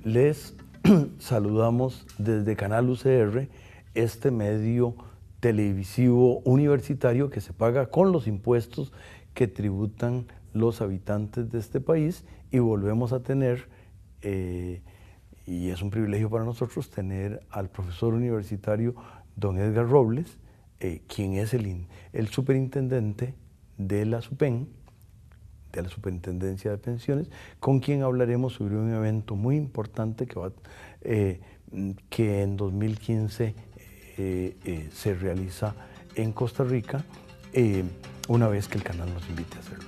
Les saludamos desde Canal UCR, este medio televisivo universitario que se paga con los impuestos que tributan los habitantes de este país, y volvemos a tener, y es un privilegio para nosotros, tener al profesor universitario don Edgar Robles, quien es el superintendente de la SUPEN, de la Superintendencia de Pensiones, con quien hablaremos sobre un evento muy importante que en 2015 se realiza en Costa Rica, una vez que el canal nos invite a hacerlo.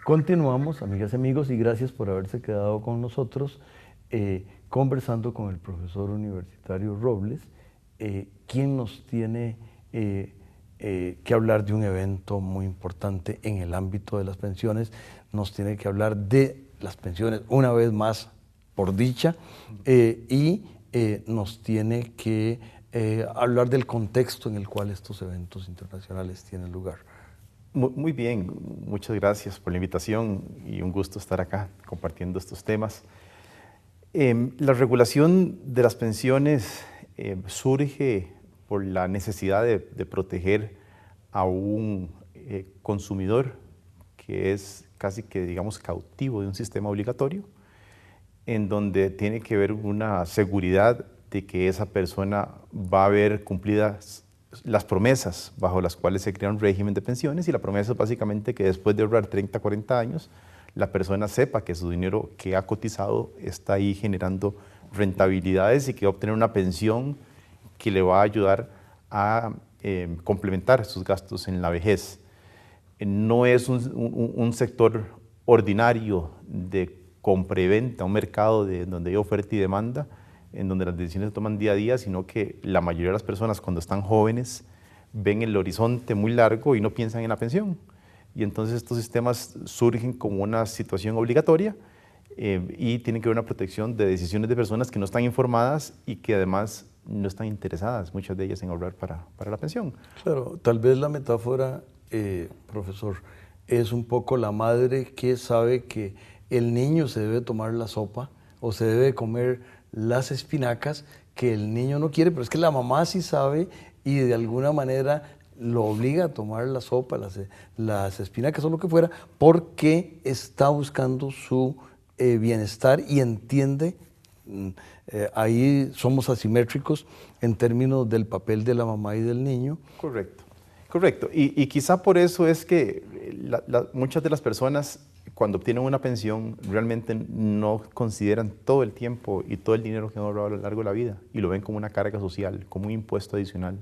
Continuamos, amigas y amigos, y gracias por haberse quedado con nosotros conversando con el profesor universitario Robles, quien nos tiene que hablar de un evento muy importante en el ámbito de las pensiones. Nos tiene que hablar de las pensiones una vez más, por dicha, y nos tiene que hablar del contexto en el cual estos eventos internacionales tienen lugar. Muy bien, muchas gracias por la invitación y un gusto estar acá compartiendo estos temas. La regulación de las pensiones surge por la necesidad de proteger a un consumidor que es casi que, digamos, cautivo de un sistema obligatorio, en donde tiene que haber una seguridad de que esa persona va a ver cumplidas las promesas bajo las cuales se crea un régimen de pensiones, y la promesa es básicamente que después de ahorrar 30, 40 años, la persona sepa que su dinero que ha cotizado está ahí generando rentabilidades y que va a obtener una pensión que le va a ayudar a complementar sus gastos en la vejez. No es un sector ordinario de compra y venta, un mercado donde hay oferta y demanda, en donde las decisiones se toman día a día, sino que la mayoría de las personas cuando están jóvenes ven el horizonte muy largo y no piensan en la pensión. Y entonces estos sistemas surgen como una situación obligatoria y tienen que ver una protección de decisiones de personas que no están informadas y que además no están interesadas, muchas de ellas, en ahorrar para la pensión. Claro, tal vez la metáfora, profesor, es un poco la madre que sabe que el niño se debe tomar la sopa o se debe comer las espinacas que el niño no quiere, pero es que la mamá sí sabe y de alguna manera lo obliga a tomar la sopa, las espinacas o lo que fuera, porque está buscando su bienestar y entiende. Ahí somos asimétricos en términos del papel de la mamá y del niño. Correcto, correcto. Y quizá por eso es que muchas de las personas, cuando obtienen una pensión, realmente no consideran todo el tiempo y todo el dinero que han ahorrado a lo largo de la vida y lo ven como una carga social, como un impuesto adicional,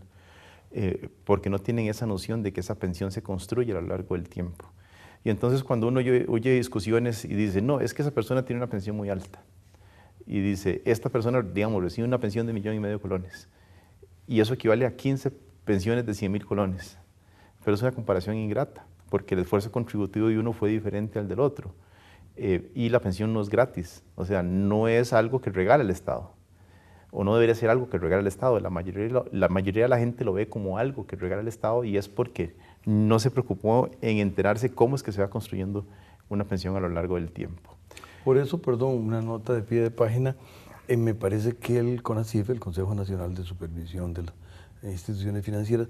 porque no tienen esa noción de que esa pensión se construye a lo largo del tiempo. Y entonces cuando uno oye discusiones y dice, no, es que esa persona tiene una pensión muy alta, y dice, esta persona, digamos, recibe una pensión de 1,5 millones de colones, y eso equivale a 15 pensiones de 100,000 colones, pero es una comparación ingrata, porque el esfuerzo contributivo de uno fue diferente al del otro, y la pensión no es gratis, o sea, no es algo que regala el Estado, o no debería ser algo que regala el Estado. La mayoría de la gente lo ve como algo que regala el Estado, y es porque no se preocupó en enterarse cómo es que se va construyendo una pensión a lo largo del tiempo. Por eso, perdón, una nota de pie de página, me parece que el CONACYF, el Consejo Nacional de Supervisión de las Instituciones Financieras,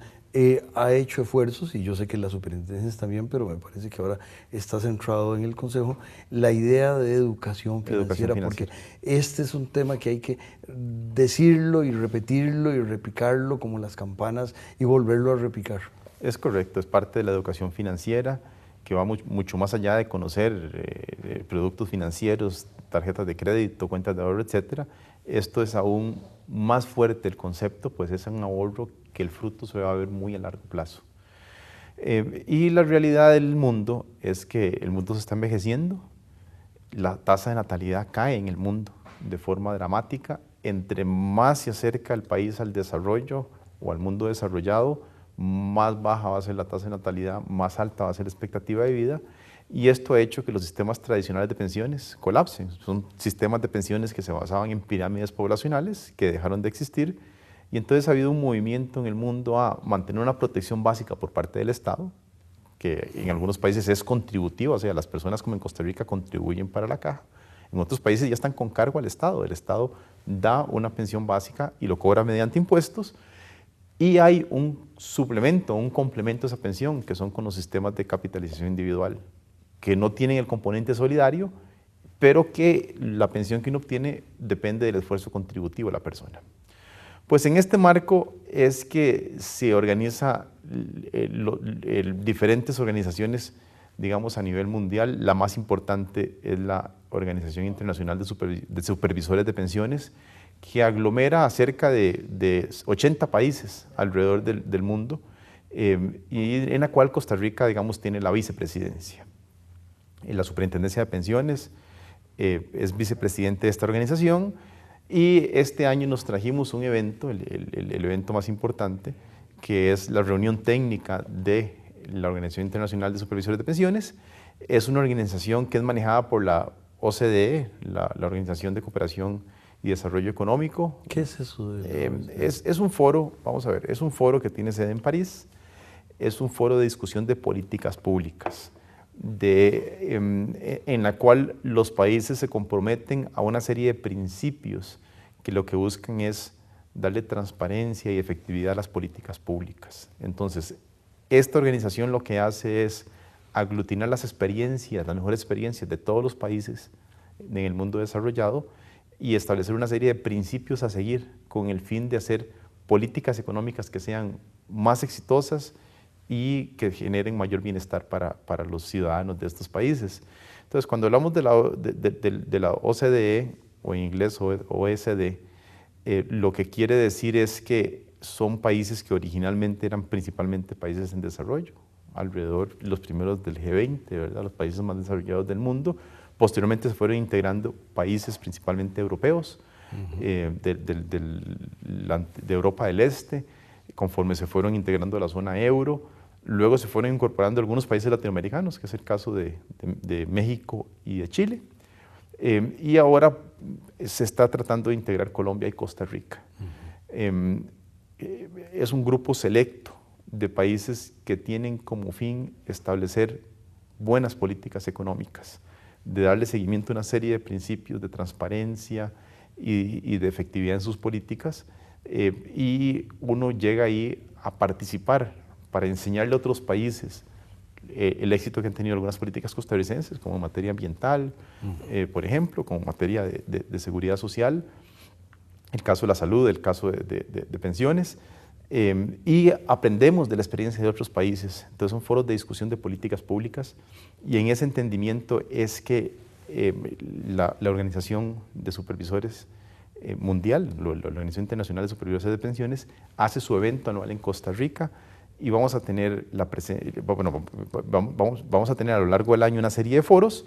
ha hecho esfuerzos, y yo sé que las superintendencias también, pero me parece que ahora está centrado en el Consejo, la idea de educación financiera, porque este es un tema que hay que decirlo y repetirlo y repicarlo como las campanas y volverlo a repicar. Es correcto, es parte de la educación financiera, que va mucho más allá de conocer productos financieros, tarjetas de crédito, cuentas de ahorro, etc. Esto es aún más fuerte el concepto, pues es un ahorro que el fruto se va a ver muy a largo plazo. Y la realidad del mundo es que el mundo se está envejeciendo, la tasa de natalidad cae en el mundo de forma dramática. Entre más se acerca el país al desarrollo o al mundo desarrollado, más baja va a ser la tasa de natalidad, más alta va a ser la expectativa de vida, y esto ha hecho que los sistemas tradicionales de pensiones colapsen. Son sistemas de pensiones que se basaban en pirámides poblacionales que dejaron de existir, y entonces ha habido un movimiento en el mundo a mantener una protección básica por parte del Estado, que en algunos países es contributiva, o sea, las personas como en Costa Rica contribuyen para la caja. En otros países ya están con cargo al Estado. El Estado da una pensión básica y lo cobra mediante impuestos, y hay un suplemento, un complemento a esa pensión, que son con los sistemas de capitalización individual, que no tienen el componente solidario, pero que la pensión que uno obtiene depende del esfuerzo contributivo de la persona. Pues en este marco es que se organiza diferentes organizaciones, digamos, a nivel mundial. La más importante es la Organización Internacional de Supervisores de Pensiones, que aglomera a cerca de 80 países alrededor del mundo, y en la cual Costa Rica, digamos, tiene la vicepresidencia. La Superintendencia de Pensiones es vicepresidente de esta organización, y este año nos trajimos un evento, el evento más importante, que es la reunión técnica de la Organización Internacional de Supervisores de Pensiones. Es una organización que es manejada por la OCDE, la Organización de Cooperación y Desarrollo Económico. ¿Qué es eso? Es un foro, vamos a ver, es un foro que tiene sede en París, es un foro de discusión de políticas públicas, en la cual los países se comprometen a una serie de principios que lo que buscan es darle transparencia y efectividad a las políticas públicas. Entonces, esta organización lo que hace es aglutinar las experiencias, las mejores experiencias de todos los países en el mundo desarrollado, y establecer una serie de principios a seguir con el fin de hacer políticas económicas que sean más exitosas y que generen mayor bienestar para los ciudadanos de estos países. Entonces, cuando hablamos de la OCDE, o en inglés OECD, lo que quiere decir es que son países que originalmente eran principalmente países en desarrollo, alrededor los primeros del G20, ¿verdad? Los países más desarrollados del mundo. Posteriormente se fueron integrando países principalmente europeos, de Europa del Este, conforme se fueron integrando a la zona euro. Luego se fueron incorporando algunos países latinoamericanos, que es el caso de México y de Chile. Y ahora se está tratando de integrar Colombia y Costa Rica. Es un grupo selecto de países que tienen como fin establecer buenas políticas económicas, de darle seguimiento a una serie de principios de transparencia y de efectividad en sus políticas, y uno llega ahí a participar para enseñarle a otros países el éxito que han tenido algunas políticas costarricenses, como en materia ambiental, por ejemplo, como en materia de seguridad social, el caso de la salud, el caso de pensiones, y aprendemos de la experiencia de otros países. Entonces son foros de discusión de políticas públicas, y en ese entendimiento es que la Organización de Supervisores Mundial, la Organización Internacional de Supervisores de Pensiones, hace su evento anual en Costa Rica, y vamos a tener vamos a tener a lo largo del año una serie de foros,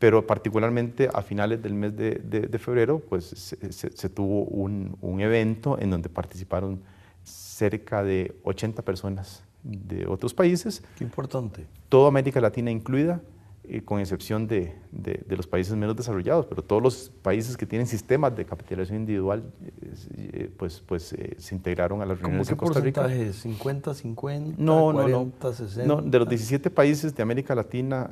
pero particularmente a finales del mes de febrero pues se tuvo un evento en donde participaron cerca de 80 personas de otros países. Qué importante. Toda América Latina incluida, con excepción de los países menos desarrollados, pero todos los países que tienen sistemas de capitalización individual se integraron a las reuniones en Costa Rica. ¿Cómo qué porcentaje? ¿50-50? No, 40-60? No, de los 17 países de América Latina,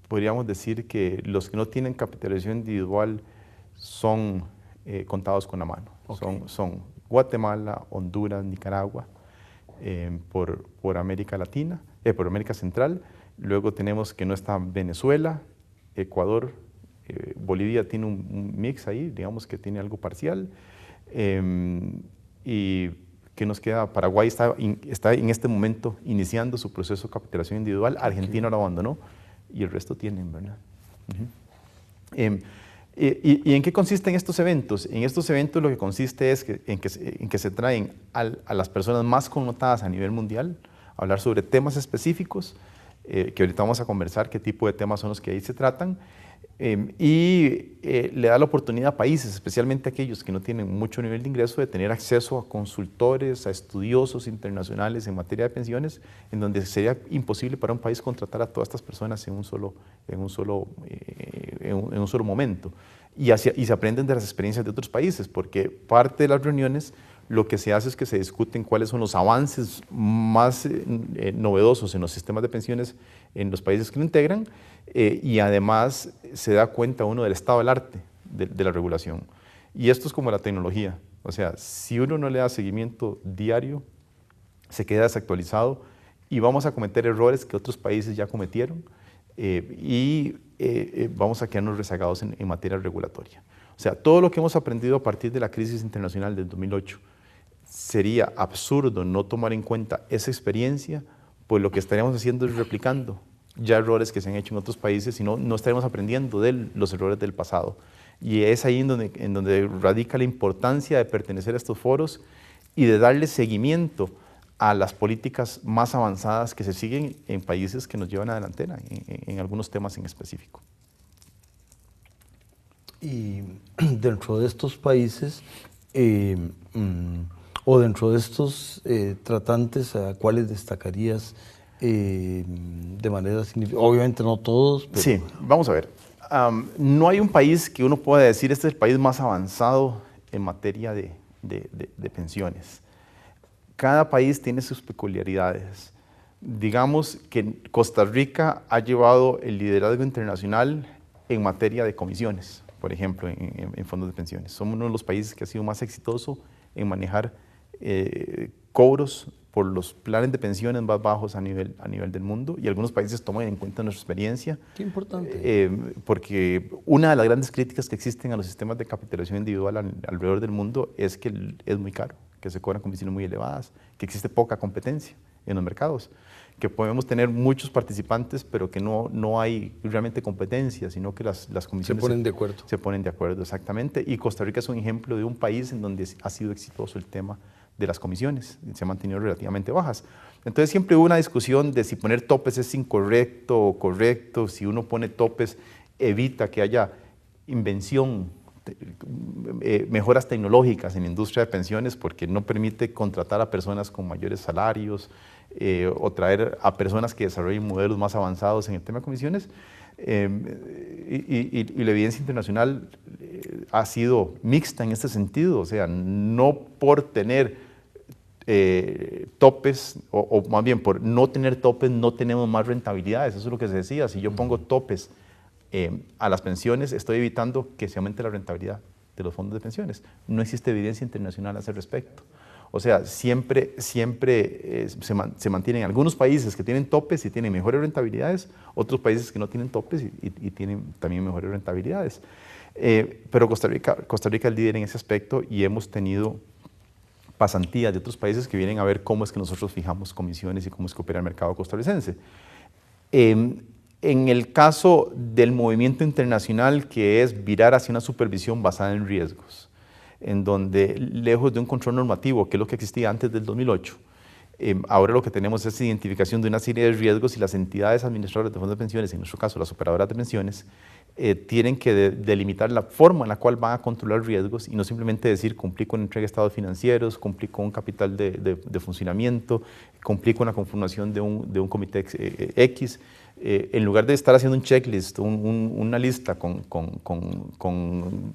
podríamos decir que los que no tienen capitalización individual son contados con la mano. Okay. Son Guatemala, Honduras, Nicaragua, por América Latina, por América Central. Luego tenemos que no está Venezuela, Ecuador, Bolivia tiene un mix ahí, digamos que tiene algo parcial. Y ¿qué nos queda? Paraguay está en este momento iniciando su proceso de capitalización individual, Argentina lo abandonó, y el resto tienen, ¿verdad? ¿Y en qué consisten estos eventos? En estos eventos lo que consiste es en que se traen a las personas más connotadas a nivel mundial a hablar sobre temas específicos, que ahorita vamos a conversar qué tipo de temas son los que ahí se tratan, Le da la oportunidad a países, especialmente aquellos que no tienen mucho nivel de ingreso, de tener acceso a consultores, a estudiosos internacionales en materia de pensiones, en donde sería imposible para un país contratar a todas estas personas en un solo momento. Y se aprenden de las experiencias de otros países, porque parte de las reuniones lo que se hace es que se discuten cuáles son los avances más novedosos en los sistemas de pensiones en los países que lo integran, y además se da cuenta uno del estado del arte de la regulación. Y esto es como la tecnología, o sea, si uno no le da seguimiento diario, se queda desactualizado y vamos a cometer errores que otros países ya cometieron, vamos a quedarnos rezagados en materia regulatoria. O sea, todo lo que hemos aprendido a partir de la crisis internacional del 2008, sería absurdo no tomar en cuenta esa experiencia, pues lo que estaríamos haciendo es replicando ya errores que se han hecho en otros países y no estaremos aprendiendo de los errores del pasado. Y es ahí en donde radica la importancia de pertenecer a estos foros y de darle seguimiento a las políticas más avanzadas que se siguen en países que nos llevan a la delantera, en algunos temas en específico. Y dentro de estos países, o dentro de estos tratantes, ¿a cuáles destacarías de manera significativa? Obviamente no todos, pero... Sí, vamos a ver. No hay un país que uno pueda decir este es el país más avanzado en materia de pensiones. Cada país tiene sus peculiaridades. Digamos que Costa Rica ha llevado el liderazgo internacional en materia de comisiones, por ejemplo, en fondos de pensiones. Somos uno de los países que ha sido más exitoso en manejar cobros por los planes de pensiones más bajos a nivel del mundo, y algunos países toman en cuenta nuestra experiencia. Qué importante. Porque una de las grandes críticas que existen a los sistemas de capitalización individual alrededor del mundo es que es muy caro, que se cobran comisiones muy elevadas, que existe poca competencia en los mercados, que podemos tener muchos participantes, pero que no hay realmente competencia, sino que las comisiones se ponen de acuerdo. Se ponen de acuerdo, exactamente. Y Costa Rica es un ejemplo de un país en donde ha sido exitoso el tema de las comisiones, se han mantenido relativamente bajas. Entonces siempre hubo una discusión de si poner topes es incorrecto o correcto. Si uno pone topes evita que haya invención, mejoras tecnológicas en la industria de pensiones, porque no permite contratar a personas con mayores salarios o traer a personas que desarrollen modelos más avanzados en el tema de comisiones. Y la evidencia internacional ha sido mixta en este sentido, o sea, no por tener topes, o más bien por no tener topes no tenemos más rentabilidades. Eso es lo que se decía. Si yo pongo topes a las pensiones, estoy evitando que se aumente la rentabilidad de los fondos de pensiones. No existe evidencia internacional a ese respecto. O sea, siempre se mantienen algunos países que tienen topes y tienen mejores rentabilidades, otros países que no tienen topes y tienen también mejores rentabilidades. Pero Costa Rica es líder en ese aspecto, y hemos tenido pasantías de otros países que vienen a ver cómo es que nosotros fijamos comisiones y cómo es que opera el mercado costarricense. En el caso del movimiento internacional, que es virar hacia una supervisión basada en riesgos, en donde, lejos de un control normativo, que es lo que existía antes del 2008, ahora lo que tenemos es identificación de una serie de riesgos, y las entidades administradoras de fondos de pensiones, en nuestro caso las operadoras de pensiones, tienen que delimitar la forma en la cual van a controlar riesgos, y no simplemente decir cumplí con entrega de estados financieros, cumplí con un capital de funcionamiento, cumplí con la conformación de un comité X. En lugar de estar haciendo un checklist, una lista con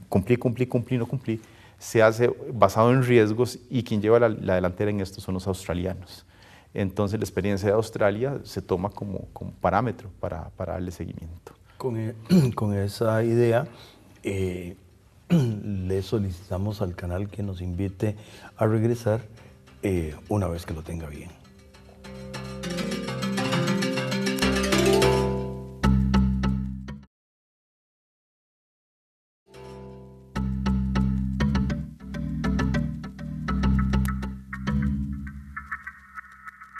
cumplí, no cumplí, se hace basado en riesgos, y quien lleva la delantera en esto son los australianos. Entonces la experiencia de Australia se toma como parámetro para darle seguimiento. Con esa idea, le solicitamos al canal que nos invite a regresar una vez que lo tenga bien.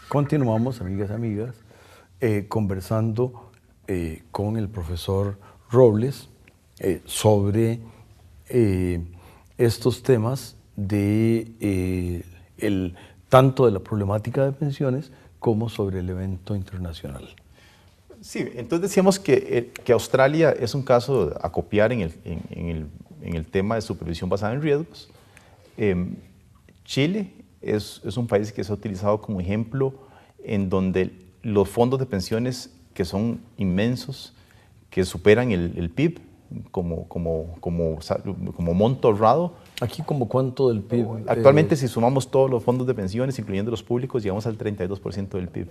Continuamos, amigas y amigas, conversando con el profesor Robles sobre estos temas de tanto de la problemática de pensiones como sobre el evento internacional. Sí, entonces decíamos que Australia es un caso a copiar en el tema de supervisión basada en riesgos. Chile es un país que se ha utilizado como ejemplo en donde los fondos de pensiones, que son inmensos, que superan el PIB como monto ahorrado. Aquí como cuánto del PIB. Actualmente, si sumamos todos los fondos de pensiones, incluyendo los públicos, llegamos al 32% del PIB.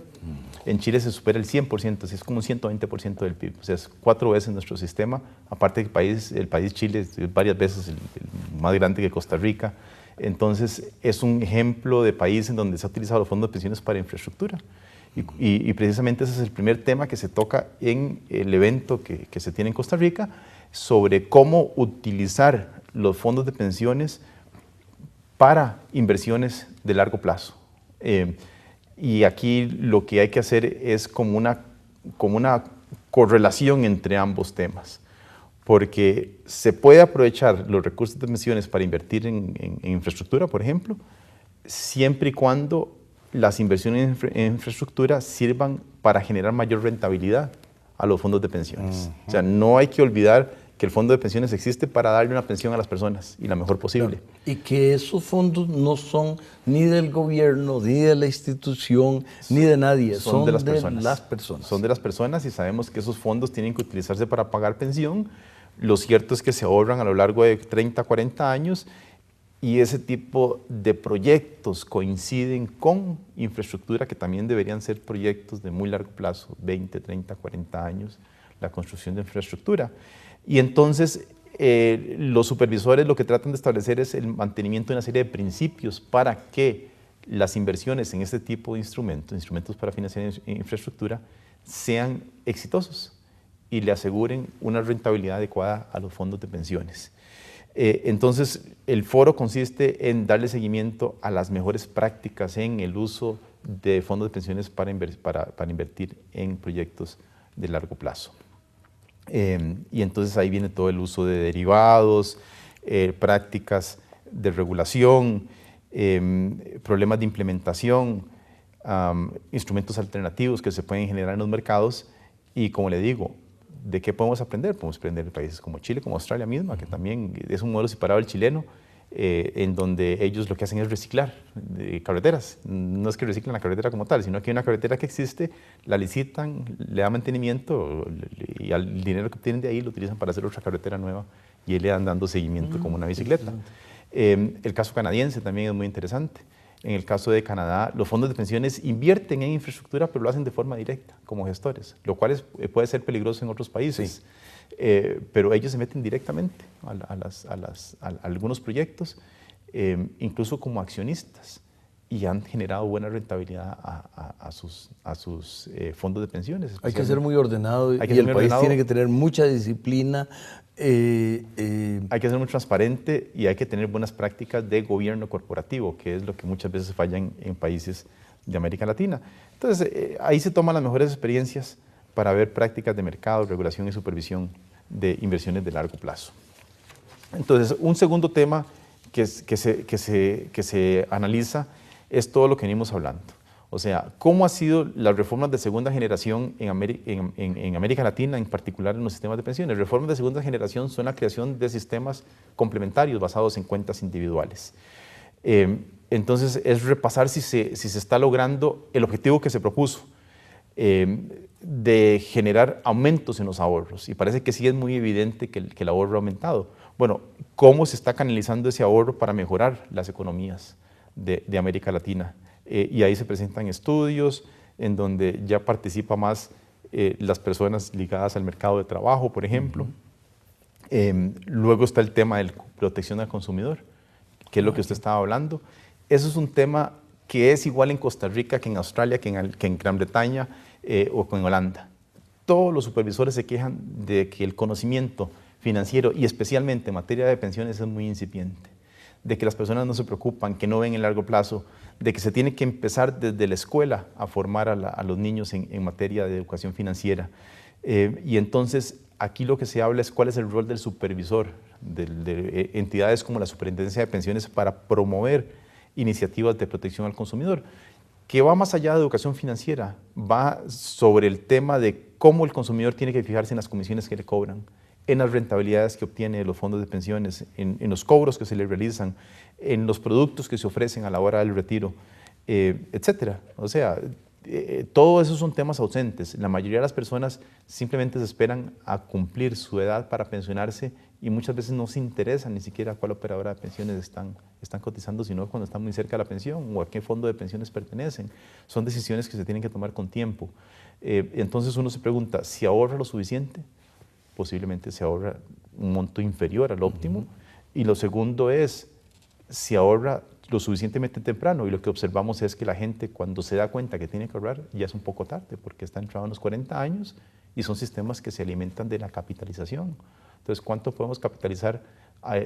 En Chile se supera el 100%, así es como un 120% del PIB. O sea, es 4 veces nuestro sistema. Aparte, el país Chile es varias veces el más grande que Costa Rica. Entonces, es un ejemplo de país en donde se ha utilizado los fondos de pensiones para infraestructura. Y precisamente ese es el primer tema que se toca en el evento que se tiene en Costa Rica, sobre cómo utilizar los fondos de pensiones para inversiones de largo plazo. Y aquí lo que hay que hacer es como una correlación entre ambos temas, porque se puede aprovechar los recursos de pensiones para invertir en infraestructura, por ejemplo, siempre y cuando las inversiones en infraestructura sirvan para generar mayor rentabilidad a los fondos de pensiones. O sea, no hay que olvidar que el fondo de pensiones existe para darle una pensión a las personas y la mejor posible. Claro. Y que esos fondos no son ni del gobierno, ni de la institución, ni de nadie, son de las personas. Son de las personas y sabemos que esos fondos tienen que utilizarse para pagar pensión. Lo cierto es que se ahorran a lo largo de 30, 40 años y ese tipo de proyectos coinciden con infraestructura que también deberían ser proyectos de muy largo plazo, 20, 30, 40 años, la construcción de infraestructura. Y entonces los supervisores lo que tratan de establecer es el mantenimiento de una serie de principios para que las inversiones en este tipo de instrumentos para financiar infraestructura, sean exitosos y le aseguren una rentabilidad adecuada a los fondos de pensiones. Entonces, el foro consiste en darle seguimiento a las mejores prácticas en el uso de fondos de pensiones para invertir en proyectos de largo plazo. Y entonces ahí viene todo el uso de derivados, prácticas de regulación, problemas de implementación, instrumentos alternativos que se pueden generar en los mercados y, como le digo, ¿de qué podemos aprender? Podemos aprender de países como Chile, como Australia misma, que también es un modelo separado del chileno, en donde ellos lo que hacen es reciclar carreteras. No es que reciclen la carretera como tal, sino que hay una carretera que existe, la licitan, le dan mantenimiento y el dinero que obtienen de ahí lo utilizan para hacer otra carretera nueva y ahí le dan dando seguimiento como una bicicleta. El caso canadiense también es muy interesante. En el caso de Canadá, los fondos de pensiones invierten en infraestructura, pero lo hacen de forma directa, como gestores, lo cual puede ser peligroso en otros países. Sí. Pero ellos se meten directamente a algunos proyectos, incluso como accionistas, y han generado buena rentabilidad a sus fondos de pensiones. Hay que ser muy ordenado y el país tiene que tener mucha disciplina. Hay que ser muy transparente y hay que tener buenas prácticas de gobierno corporativo, que es lo que muchas veces fallan en países de América Latina. Entonces, ahí se toman las mejores experiencias para ver prácticas de mercado, regulación y supervisión de inversiones de largo plazo. Entonces, un segundo tema que se analiza es todo lo que venimos hablando. O sea, cómo han sido las reformas de segunda generación en América Latina, en particular en los sistemas de pensiones. Reformas de segunda generación son la creación de sistemas complementarios basados en cuentas individuales. Entonces, es repasar si se está logrando el objetivo que se propuso, de generar aumentos en los ahorros. Y parece que sí es muy evidente que el ahorro ha aumentado. Bueno, ¿cómo se está canalizando ese ahorro para mejorar las economías de América Latina? Y ahí se presentan estudios en donde ya participa más las personas ligadas al mercado de trabajo, por ejemplo. Luego está el tema de la protección al consumidor, que es lo que usted estaba hablando. Eso es un tema que es igual en Costa Rica que en Australia, que en Gran Bretaña o en Holanda. Todos los supervisores se quejan de que el conocimiento financiero y especialmente en materia de pensiones es muy incipiente, de que las personas no se preocupan, que no ven el largo plazo, de que se tiene que empezar desde la escuela a formar a los niños en materia de educación financiera. Y entonces aquí lo que se habla es cuál es el rol del supervisor, de entidades como la Superintendencia de Pensiones para promover iniciativas de protección al consumidor. que va más allá de educación financiera, va sobre el tema de cómo el consumidor tiene que fijarse en las comisiones que le cobran, en las rentabilidades que obtiene de los fondos de pensiones, en los cobros que se le realizan, en los productos que se ofrecen a la hora del retiro, etcétera. O sea, todos esos son temas ausentes. La mayoría de las personas simplemente se esperan a cumplir su edad para pensionarse y muchas veces no se interesan ni siquiera a cuál operadora de pensiones están cotizando, sino cuando están muy cerca de la pensión o a qué fondo de pensiones pertenecen. Son decisiones que se tienen que tomar con tiempo. Entonces uno se pregunta, si ahorra lo suficiente, posiblemente se ahorra un monto inferior al óptimo. Y lo segundo es, si ahorra lo suficientemente temprano, y lo que observamos es que la gente cuando se da cuenta que tiene que ahorrar ya es un poco tarde porque está entrado en los 40 años y son sistemas que se alimentan de la capitalización. Entonces, ¿cuánto podemos capitalizar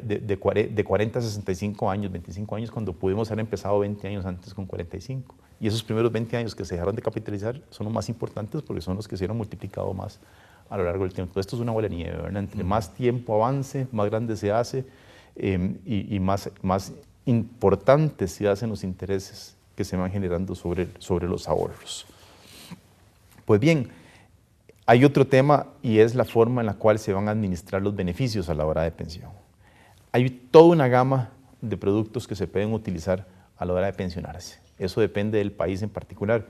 de 40 a 65 años, 25 años, cuando pudimos haber empezado 20 años antes con 45? Y esos primeros 20 años que se dejaron de capitalizar son los más importantes porque son los que se han multiplicado más a lo largo del tiempo. Esto es una bola de nieve, ¿verdad? Entre más tiempo avance, más grande se hace y más importantes se hacen los intereses que se van generando sobre los ahorros. Pues bien, hay otro tema y es la forma en la cual se van a administrar los beneficios a la hora de pensión. Hay toda una gama de productos que se pueden utilizar a la hora de pensionarse. Eso depende del país en particular.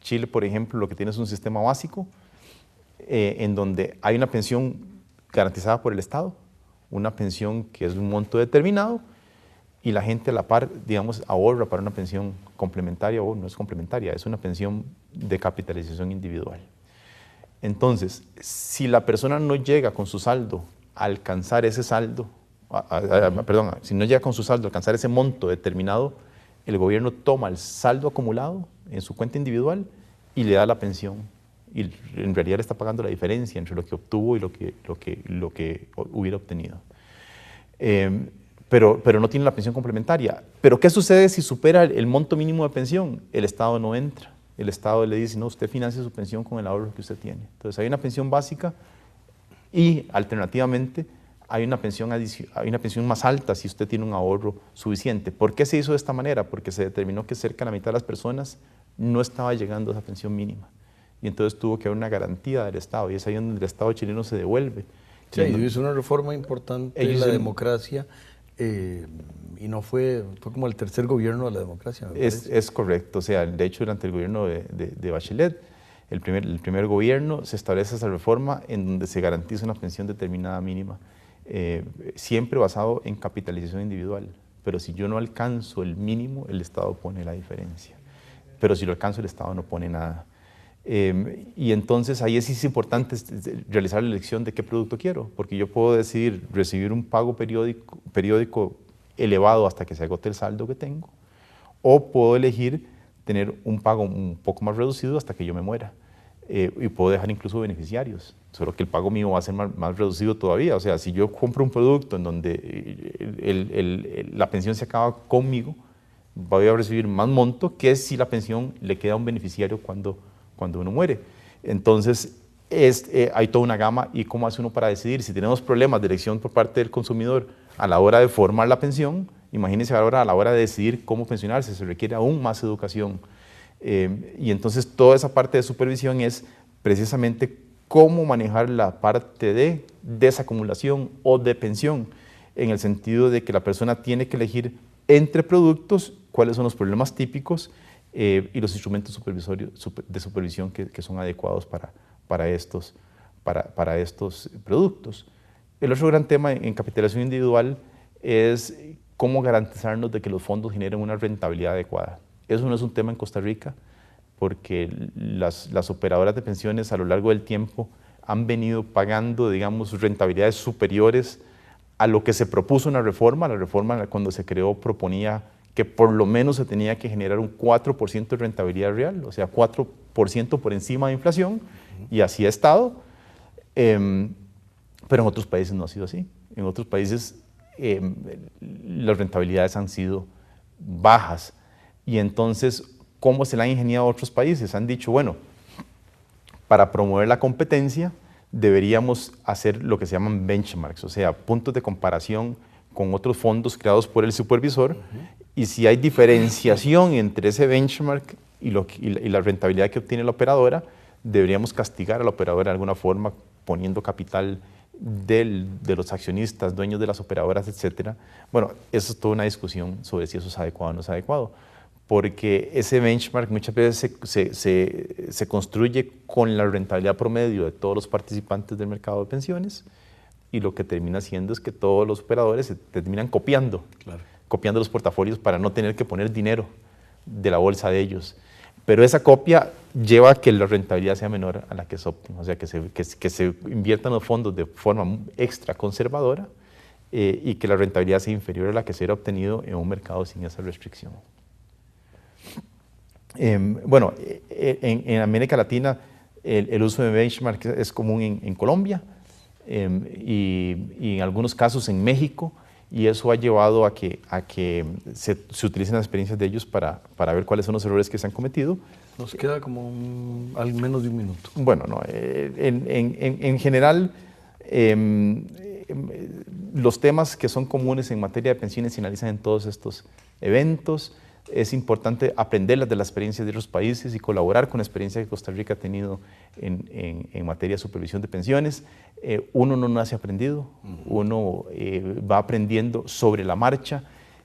Chile, por ejemplo, lo que tiene es un sistema básico en donde hay una pensión garantizada por el Estado, una pensión que es de un monto determinado y la gente a la par, digamos, ahorra para una pensión complementaria o no es complementaria, es una pensión de capitalización individual. Entonces, si la persona no llega con su saldo a alcanzar ese saldo, si no llega con su saldo a alcanzar ese monto determinado, el gobierno toma el saldo acumulado en su cuenta individual y le da la pensión. Y en realidad le está pagando la diferencia entre lo que obtuvo y lo que hubiera obtenido. Pero no tiene la pensión complementaria. ¿Pero qué sucede si supera el monto mínimo de pensión? El Estado no entra. El Estado le dice, no, usted financia su pensión con el ahorro que usted tiene. Entonces hay una pensión básica y alternativamente hay una pensión más alta si usted tiene un ahorro suficiente. ¿Por qué se hizo de esta manera? Porque se determinó que cerca de la mitad de las personas no estaba llegando a esa pensión mínima. Y entonces tuvo que haber una garantía del Estado y es ahí donde el Estado chileno se devuelve. Sí, hizo una reforma importante en la democracia y no fue como el tercer gobierno de la democracia. Es correcto, o sea, de hecho durante el gobierno de Bachelet, el primer gobierno, se establece esa reforma en donde se garantiza una pensión determinada mínima, siempre basado en capitalización individual, pero si yo no alcanzo el mínimo, el Estado pone la diferencia, pero si lo alcanzo el Estado no pone nada. Y entonces ahí sí es importante realizar la elección de qué producto quiero, porque yo puedo decidir recibir un pago periódico elevado hasta que se agote el saldo que tengo, o puedo elegir tener un pago un poco más reducido hasta que yo me muera. Y puedo dejar incluso beneficiarios, solo que el pago mío va a ser más reducido todavía. O sea, si yo compro un producto en donde la pensión se acaba conmigo, voy a recibir más monto que si la pensión le queda a un beneficiario cuando uno muere. Entonces, hay toda una gama. ¿Y cómo hace uno para decidir? Si tenemos problemas de elección por parte del consumidor a la hora de formar la pensión, imagínense ahora a la hora de decidir cómo pensionarse, se requiere aún más educación. Y entonces toda esa parte de supervisión es precisamente cómo manejar la parte de desacumulación o de pensión, en el sentido de que la persona tiene que elegir entre productos cuáles son los problemas típicos y los instrumentos de supervisión que son adecuados para estos productos. El otro gran tema en capitalización individual es cómo garantizarnos de que los fondos generen una rentabilidad adecuada. Eso no es un tema en Costa Rica porque las operadoras de pensiones a lo largo del tiempo han venido pagando, digamos, rentabilidades superiores a lo que se propuso en la reforma. La reforma cuando se creó proponía que por lo menos se tenía que generar un 4% de rentabilidad real, o sea, 4% por encima de inflación, y así ha estado, pero en otros países no ha sido así. En otros países las rentabilidades han sido bajas, y entonces, ¿cómo se la han ingeniado a otros países? Han dicho, bueno, para promover la competencia deberíamos hacer lo que se llaman benchmarks, o sea, puntos de comparación con otros fondos creados por el supervisor, y si hay diferenciación entre ese benchmark y la rentabilidad que obtiene la operadora, deberíamos castigar a la operadora de alguna forma poniendo capital de los accionistas, dueños de las operadoras, etcétera. Bueno, eso es toda una discusión sobre si eso es adecuado o no es adecuado, porque ese benchmark muchas veces se construye con la rentabilidad promedio de todos los participantes del mercado de pensiones, y lo que termina haciendo es que todos los operadores se terminan copiando, copiando los portafolios para no tener que poner dinero de la bolsa de ellos. Pero esa copia lleva a que la rentabilidad sea menor a la que es óptima, o sea, que se inviertan los fondos de forma extra conservadora y que la rentabilidad sea inferior a la que se hubiera obtenido en un mercado sin esa restricción. Bueno, en América Latina el uso de benchmark es común en Colombia y en algunos casos en México, y eso ha llevado a que se utilicen las experiencias de ellos para ver cuáles son los errores que se han cometido. Nos queda como al menos de un minuto. Bueno, no, en general, los temas que son comunes en materia de pensiones se analizan en todos estos eventos. Es importante aprender de las experiencias de otros países y colaborar con la experiencia que Costa Rica ha tenido en materia de supervisión de pensiones. Uno no nace aprendido, uno va aprendiendo sobre la marcha,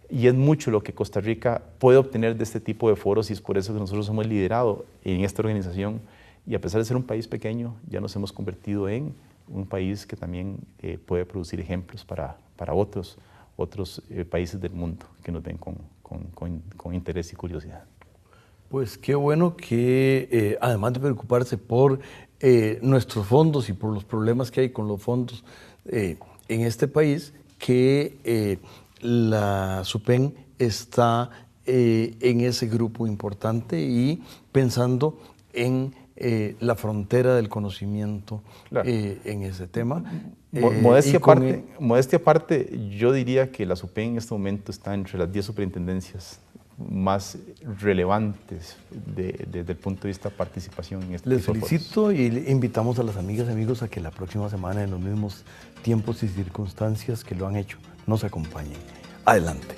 y es mucho lo que Costa Rica puede obtener de este tipo de foros, y es por eso que nosotros hemos liderado en esta organización, y a pesar de ser un país pequeño, ya nos hemos convertido en un país que también puede producir ejemplos para otros países del mundo que nos ven con interés y curiosidad. Pues qué bueno que además de preocuparse por nuestros fondos y por los problemas que hay con los fondos en este país, que la SUPEN está en ese grupo importante y pensando en la frontera del conocimiento, claro, en ese tema. Modestia aparte, yo diría que la SUPEN en este momento está entre las 10 superintendencias más relevantes desde el punto de vista de participación en este Les felicito y invitamos a las amigas y amigos a que la próxima semana, en los mismos tiempos y circunstancias que lo han hecho, nos acompañen. Adelante.